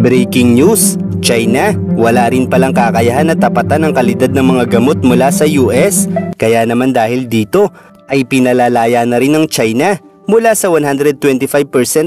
Breaking news, China, wala rin palang kakayahan na tapatan ang kalidad ng mga gamot mula sa US. Kaya naman dahil dito ay pinalalaya na rin ng China mula sa 125%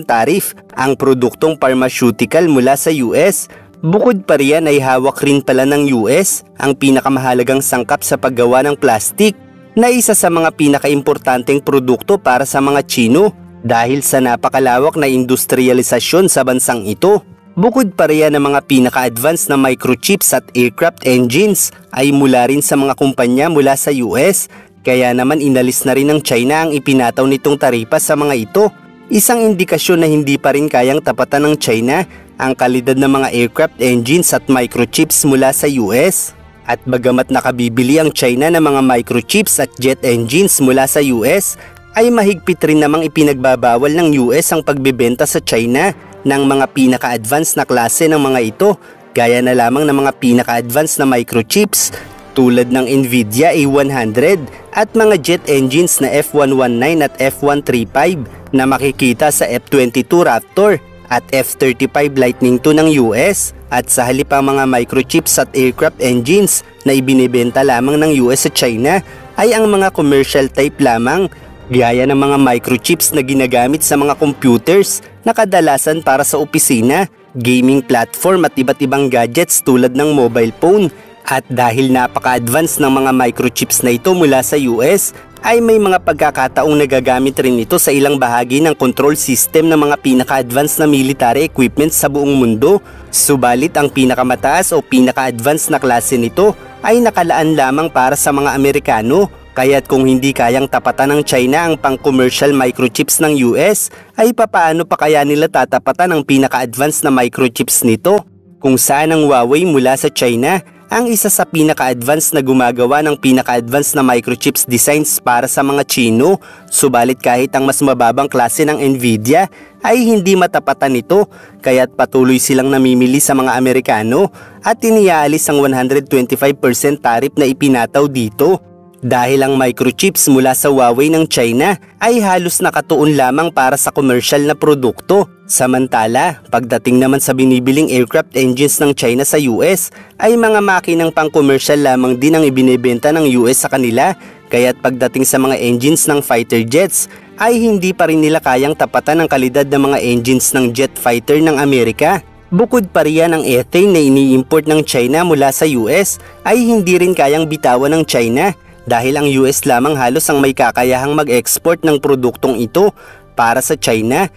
tariff ang produktong pharmaceutical mula sa US. Bukod pa riyan ay hawak rin pala ng US ang pinakamahalagang sangkap sa paggawa ng plastik na isa sa mga pinakaimportanteng produkto para sa mga Chino dahil sa napakalawak na industrialisasyon sa bansang ito. Bukod pa riyan ang mga pinaka-advanced na microchips at aircraft engines ay mula rin sa mga kumpanya mula sa US, kaya naman inalis na rin ng China ang ipinataw nitong taripa sa mga ito. Isang indikasyon na hindi pa rin kayang tapatan ng China ang kalidad ng mga aircraft engines at microchips mula sa US. At bagamat nakabibili ang China ng mga microchips at jet engines mula sa US, ay mahigpit rin namang ipinagbabawal ng US ang pagbebenta sa China ng mga pinaka-advanced na klase ng mga ito, gaya na lamang ng mga pinaka-advanced na microchips tulad ng Nvidia A100 at mga jet engines na F119 at F135 na makikita sa F-22 Raptor at F-35 Lightning II ng US, at sa halip ang mga microchips at aircraft engines na ibinibenta lamang ng US sa China ay ang mga commercial type lamang, gaya ng mga microchips na ginagamit sa mga computers na kadalasan para sa opisina, gaming platform at iba't ibang gadgets tulad ng mobile phone. At dahil napaka-advanced ng mga microchips na ito mula sa US, ay may mga pagkakataong nagagamit rin ito sa ilang bahagi ng control system ng mga pinaka-advanced na military equipment sa buong mundo. Subalit ang pinakamataas o pinaka-advanced na klase nito ay nakalaan lamang para sa mga Amerikano. Kaya't kung hindi kayang tapatan ng China ang pang-commercial microchips ng US, ay papaano pa kaya nila tatapatan ang pinaka-advanced na microchips nito? Kung saan ang Huawei mula sa China ang isa sa pinaka-advanced na gumagawa ng pinaka-advanced na microchips designs para sa mga Chino, subalit kahit ang mas mababang klase ng Nvidia ay hindi matapatan nito, kaya't patuloy silang namimili sa mga Amerikano at iniaalis ang 125% tariff na ipinataw dito. Dahil ang microchips mula sa Huawei ng China ay halos nakatuon lamang para sa commercial na produkto. Samantala, pagdating naman sa binibiling aircraft engines ng China sa US, ay mga makinang pang-commercial lamang din ang ibinebenta ng US sa kanila. Kaya't pagdating sa mga engines ng fighter jets, ay hindi pa rin nila kayang tapatan ang kalidad ng mga engines ng jet fighter ng Amerika. Bukod pa riyan ang ethane na ini-import ng China mula sa US ay hindi rin kayang bitawan ng China, dahil ang US lamang halos ang may kakayahang mag-export ng produktong ito para sa China.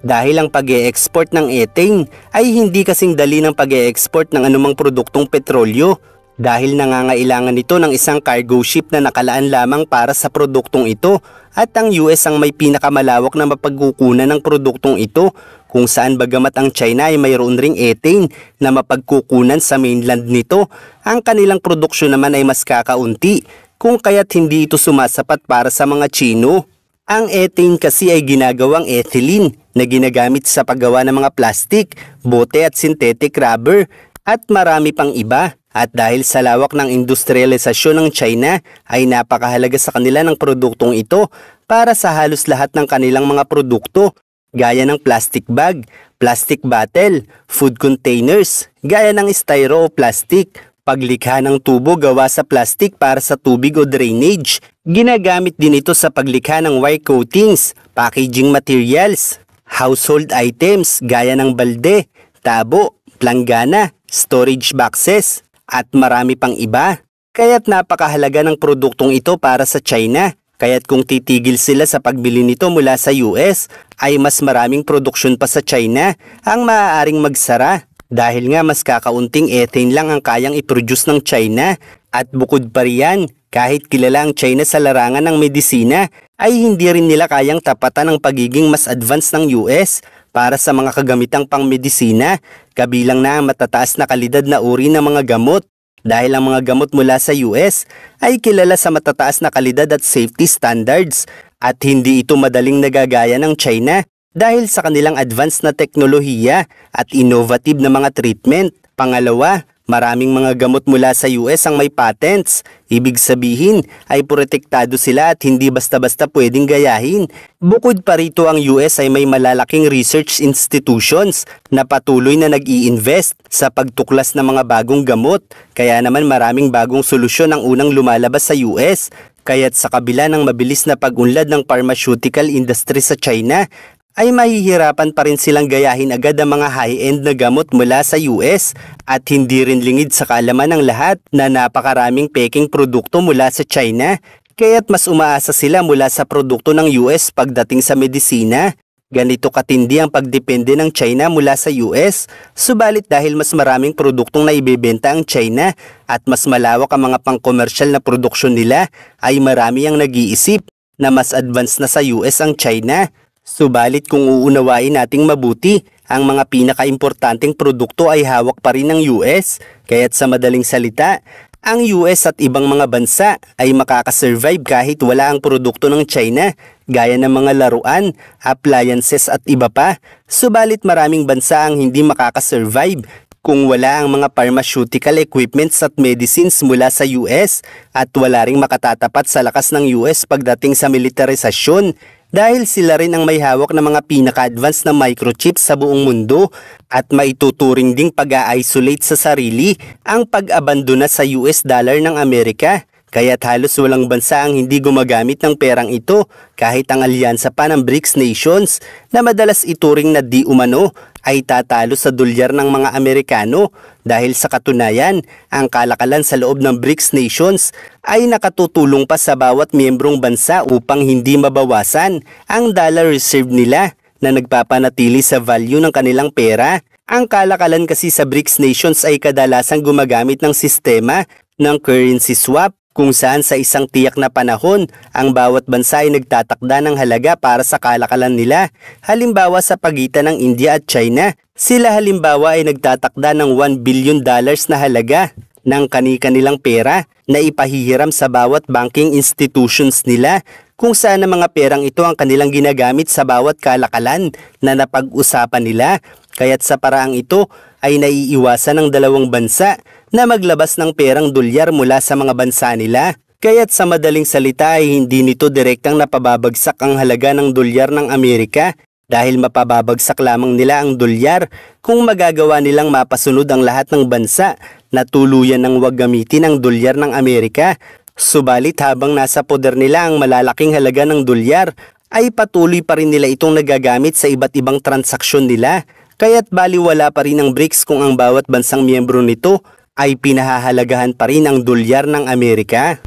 Dahil ang pag-e-export ng ethane ay hindi kasing dali ng pag-e-export ng anumang produktong petrolyo, dahil nangangailangan ito ng isang cargo ship na nakalaan lamang para sa produktong ito, at ang US ang may pinakamalawak na mapagkukunan ng produktong ito, kung saan bagamat ang China ay mayroon ring ethane na mapagkukunan sa mainland nito, ang kanilang produksyon naman ay mas kakaunti, kung kaya't hindi ito sumasapat para sa mga Chino. Ang ethane kasi ay ginagawang ethylene na ginagamit sa paggawa ng mga plastik, bote at synthetic rubber at marami pang iba. At dahil sa lawak ng industrialisasyon ng China ay napakahalaga sa kanila ng produktong ito para sa halos lahat ng kanilang mga produkto, gaya ng plastic bag, plastic bottle, food containers, gaya ng styro o plastic, paglikha ng tubo gawa sa plastic para sa tubig o drainage. Ginagamit din ito sa paglikha ng wire coatings, packaging materials, household items gaya ng balde, tabo, planggana, storage boxes, at marami pang iba. Kaya't napakahalaga ng produktong ito para sa China. Kaya't kung titigil sila sa pagbili nito mula sa US, ay mas maraming produksyon pa sa China ang maaaring magsara. Dahil nga mas kakaunting ethane lang ang kayang i-produce ng China. At bukod pa riyan, kahit kilala ang China sa larangan ng medisina, ay hindi rin nila kayang tapatan ang pagiging mas advanced ng US para sa mga kagamitang pang-medisina, kabilang na ang matataas na kalidad na uri ng mga gamot. Dahil ang mga gamot mula sa US ay kilala sa matataas na kalidad at safety standards, at hindi ito madaling nagagaya ng China dahil sa kanilang advanced na teknolohiya at innovative na mga treatment. Pangalawa, Maraming mga gamot mula sa US ang may patents. Ibig sabihin ay protektado sila at hindi basta-basta pwedeng gayahin. Bukod pa rito, ang US ay may malalaking research institutions na patuloy na nag-i-invest sa pagtuklas ng mga bagong gamot. Kaya naman maraming bagong solusyon ang unang lumalabas sa US. Kaya't sa kabila ng mabilis na pag-unlad ng pharmaceutical industry sa China, ay mahihirapan pa rin silang gayahin agad ang mga high-end na gamot mula sa US at hindi rin lingid sa kaalaman ng lahat na napakaraming peking produkto mula sa China. Kaya't mas umaasa sila mula sa produkto ng US pagdating sa medisina. Ganito katindi ang pagdepende ng China mula sa US, subalit dahil mas maraming produktong naibebenta ang China at mas malawak ang mga pangkomersyal na produksyon nila, ay marami ang nag-iisip na mas advanced na sa US ang China. Subalit kung uunawain nating mabuti, ang mga pinakaimportanteng produkto ay hawak pa rin ng US, kaya't sa madaling salita, ang US at ibang mga bansa ay makakasurvive kahit wala ang produkto ng China, gaya ng mga laruan, appliances at iba pa. Subalit maraming bansa ang hindi makakasurvive kung wala ang mga pharmaceutical equipments at medicines mula sa US at wala ring makatatapat sa lakas ng US pagdating sa militarisasyon. Dahil sila rin ang may hawak ng mga pinaka-advance na microchips sa buong mundo at maituturing ding pag-a-isolate sa sarili ang pag-abandona sa US dollar ng Amerika. Kaya't halos walang bansa ang hindi gumagamit ng perang ito kahit ang alyansa pa ng BRICS nations na madalas ituring na di umano ay tatalo sa dolyar ng mga Amerikano. Dahil sa katunayan, ang kalakalan sa loob ng BRICS nations ay nakatutulong pa sa bawat miyembrong bansa upang hindi mabawasan ang dollar reserve nila na nagpapanatili sa value ng kanilang pera. Ang kalakalan kasi sa BRICS nations ay kadalasang gumagamit ng sistema ng currency swap, kung saan sa isang tiyak na panahon, ang bawat bansa ay nagtatakda ng halaga para sa kalakalan nila. Halimbawa sa pagitan ng India at China, sila halimbawa ay nagtatakda ng $1 billion na halaga ng kani-kanilang pera na ipahihiram sa bawat banking institutions nila, kung saan ang mga perang ito ang kanilang ginagamit sa bawat kalakalan na napag-usapan nila. Kaya't sa paraang ito ay naiiwasan ng dalawang bansa na maglabas ng perang dolyar mula sa mga bansa nila. Kaya't sa madaling salita ay hindi nito direktang napababagsak ang halaga ng dolyar ng Amerika, dahil mapababagsak lamang nila ang dolyar kung magagawa nilang mapasunod ang lahat ng bansa na tuluyan ng wag gamitin ang dolyar ng Amerika. Subalit habang nasa poder nila ang malalaking halaga ng dolyar, ay patuloy pa rin nila itong nagagamit sa iba't ibang transaksyon nila. Kaya't baliwala pa rin ang BRICS kung ang bawat bansang miyembro nito ay pinahahalagahan pa rin ang dolyar ng Amerika.